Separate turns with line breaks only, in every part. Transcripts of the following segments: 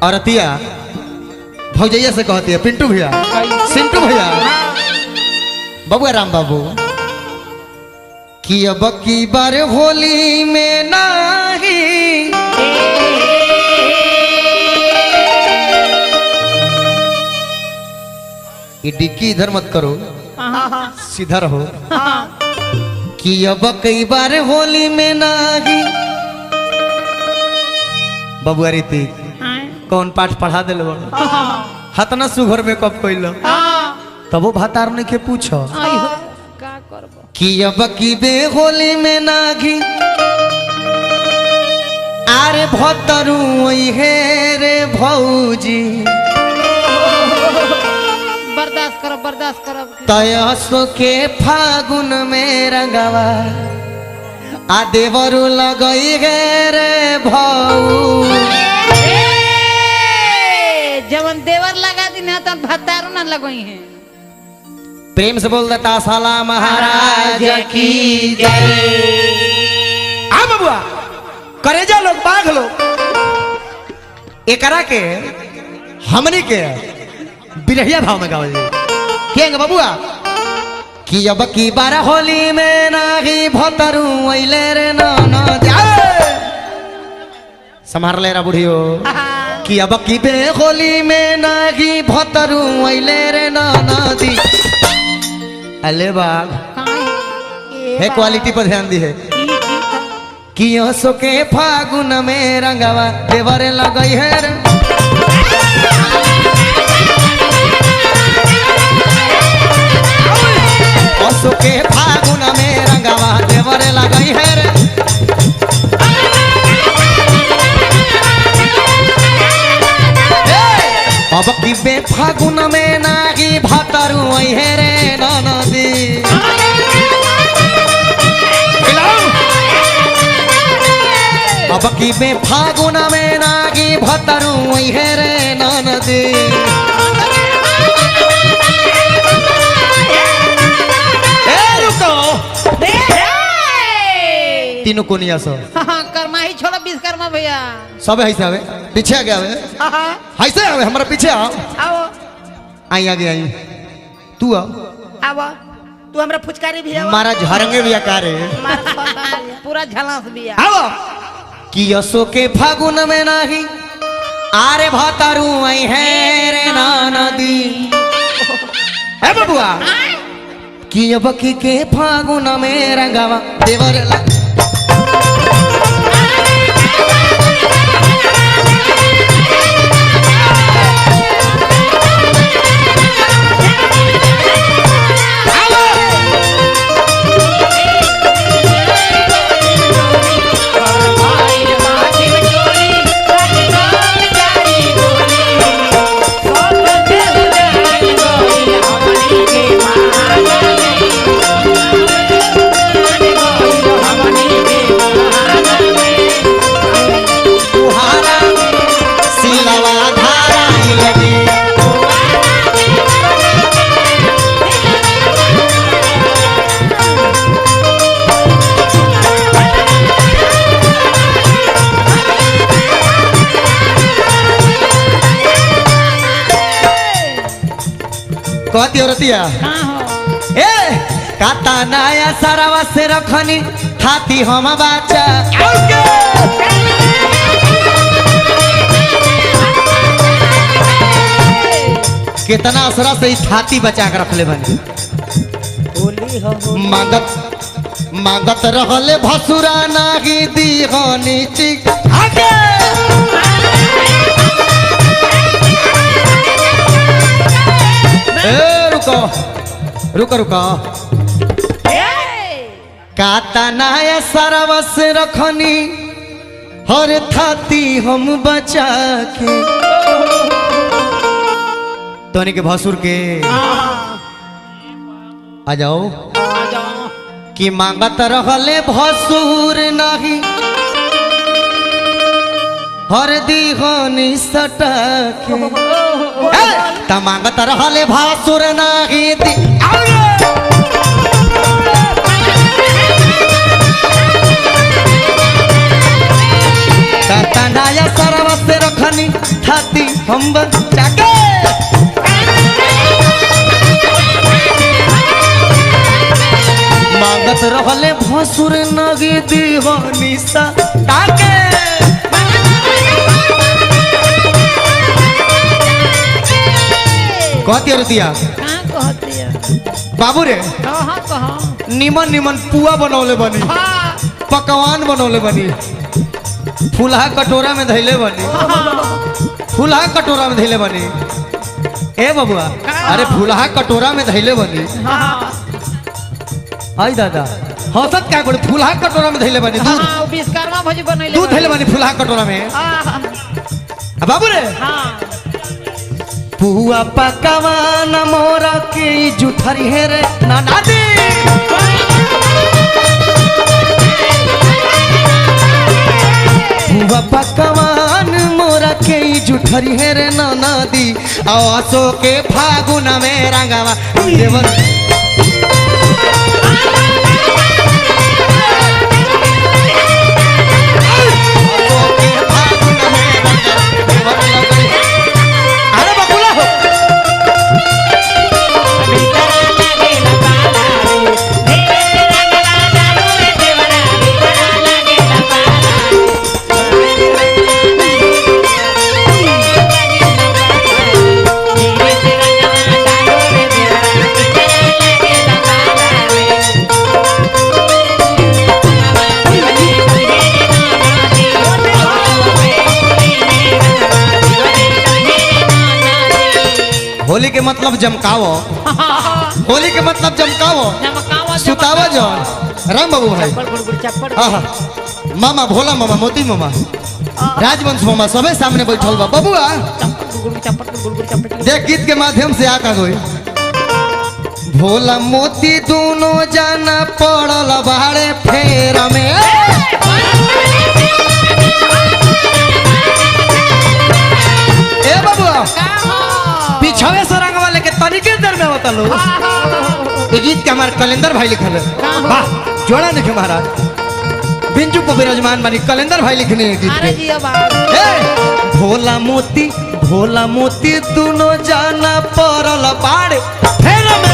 और अतिया भौजैया से कहती है पिंटू भैया सिंटू भैया बबुआ राम बाबू कि अब की बार होली में नहीं ये डिक्की इधर मत करो सीधा रहो कि अब कई बार होली में नहीं बबुआ रीति कौन पाठ पढ़ा दिल हतना सुघर में कब कोइल तबो भातार ने के पूछो कि अब की बे होली में नागी आरे भतरू हे रे भौजी
बर्दाश्त करो
तयसो के फागुन में रंगवा आ देवरू लगई गे रे भौ
जवन देवर लगा दी ना तो भत्तारू ना लगोई है।
प्रेम से बोल देता साला महाराज की जय। आ बबुआ करेजा लोग बाघ लोग एकरा के हमनी के बिरहिया भाव में गावल केंग बबुआ कि अब की बार होली में नाही भतरू अइले रे न जाए संभार ले रा बुढ़ियो कि अब की बे होली में नागी भतरू अइले रे नदी अले बाग है क्वालिटी पर ध्यान दी है कि हंसो के फागुन में रंगवा देवरे लगई है रे हंसो के फागुन में रंगवा देवरे लगई है रे अब की बे फागुन में नागी भतरू हे रे नदी अब की बे फागुन में नागी भतरू हे रे नदी तीनों को नहीं सो
कर्मा ही छोड़ा विश्वकर्मा भैया
सब ऐसे आवे पीछे आ गया आवे ऐसे आवे हमारा पीछे आओ
आओ
आई आगे आई तू आओ
आओ तू हमरा फुचकारी भी आओ
मारा झरंगे भी आकार है
पूरा झलास भी
आओ कि यसो के फागुन में नहीं आरे भतरू आई है रे नदी है बबुआ कि अब की के फागुन में रंगवा देवर कहती औरतिया ए काता नया सरवा से रखनी थाती हम बाचा कितना असरा से थाती बचा के रख ले बने मांगत रहले भसुरा नागी दी हनी चिक आगे रुको रुको काता नया सरवस रखनी हर थाती हम बचा के तोनी के भसुर के आ जाओ कि मांगत रहले भसुर नहीं हर दीहनी सटके त मांगत रहले भसुर नहीं तनाया सरव से रखनी थाती हम बचा के मांगत रहले भसुर नगी दीवानी सा ताके कहती रुतिया बाबू रे निमन निमन पुआ बनौले बनी पकवान बनौले बनी फुलहा कटोरा में धैले बनी फुलहा कटोरा में धैले बनी ए बबुआ अरे फुलहा कटोरा में धैले बनी आई दादा हौसत क्या बोले फुलहा कटोरा में धैले बनी दूध
विश्वकर्मा भोज बनैले
दूध धैले बनी फुलहा कटोरा में बाबू रे पुआ पकवान मोरा के जुठरी है रे नाना दी पुआ पकवान मोरा के जुठरी है रे नाना दी आसो के फागुन में रंगावा देवर होली के मतलब जमकावो होली के मतलब जमकावो सुतावा जौन राम बाबू भाई मामा भोला मामा मोती मामा राजवंश मामा सबे सामने बैठल बा बबुआ देख गीत के माध्यम से आका गई भोला मोती दोनों जाना पड़ल बाड़े फेरा में ए बबुआ पिछवे से रंग वाले के तरीके दर में होता लो ये गीत के हमारे कैलेंडर भाई लिखल है वाह जोड़ा लिखे महाराज बिंजू को विराजमान मानी कैलेंडर भाई लिखने हैं गीत के भोला मोती दोनों जाना परल बाड़े फेर में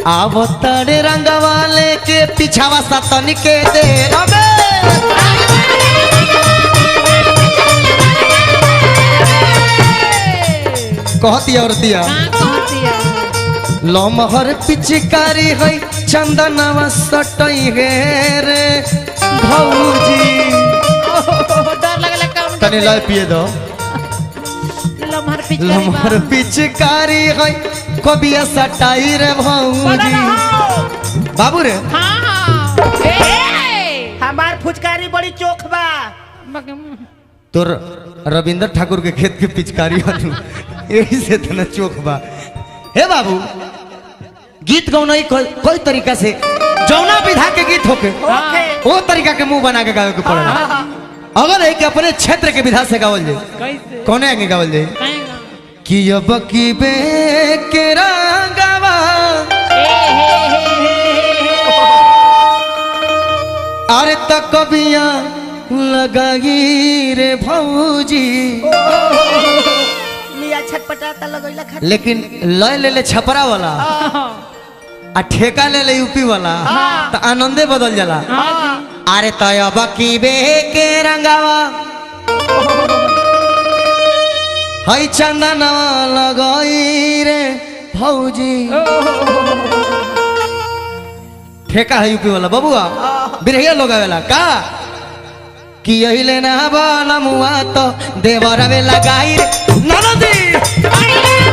आवतड़े रंग वाले के पिछावा सतनी के दे कहती औरतिया लमहर पिचकारी है चंदनवा सटई है रे भौजी तनी ला पिए दो लमहर पिचकारी है कबिया सटाई रे भौजी बाबू रे
हमार फुचकारी बड़ी चोख बा
तोर रविंद्र ठाकुर के खेत के पिचकारी यही से तना चोख बा हे बाबू गीत गौना कोई तरीका से जौना विधा के गीत होके वो तरीका के मुंह बना के गावे के पड़ेगा अगर है कि अपने क्षेत्र के विधा से गावल जाए कौन आगे गावल जाए कि अब की बे के रंगवा अरे तक कबिया लगाई रे भौजी
मिया छटपटाता लगैला खा
लेकिन लय ले ले छपरा वाला आ ठेका ले ले यूपी वाला तो आनंदे बदल जाला अरे तय अब की बे के रंगवा हई चंदनवा लगाई रे भौजी ठेका है यूपी वाला बबुआ बिरहिया लोग आवेला का कि यही लेना वाला मुआ तो देवर में लगाई रे ननदी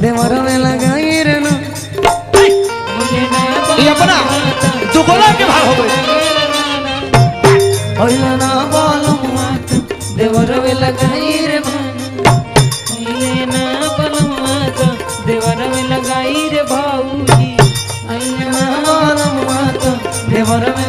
देवर में लगाई रे ना ये अपना दुगला के भाव हो गए ओइला ना बोलमुआ देवर में लगाई रे
ना बलमुआ तो देवर में लगाई रे भाऊजी
ओइला ना बोलमुआ देवर में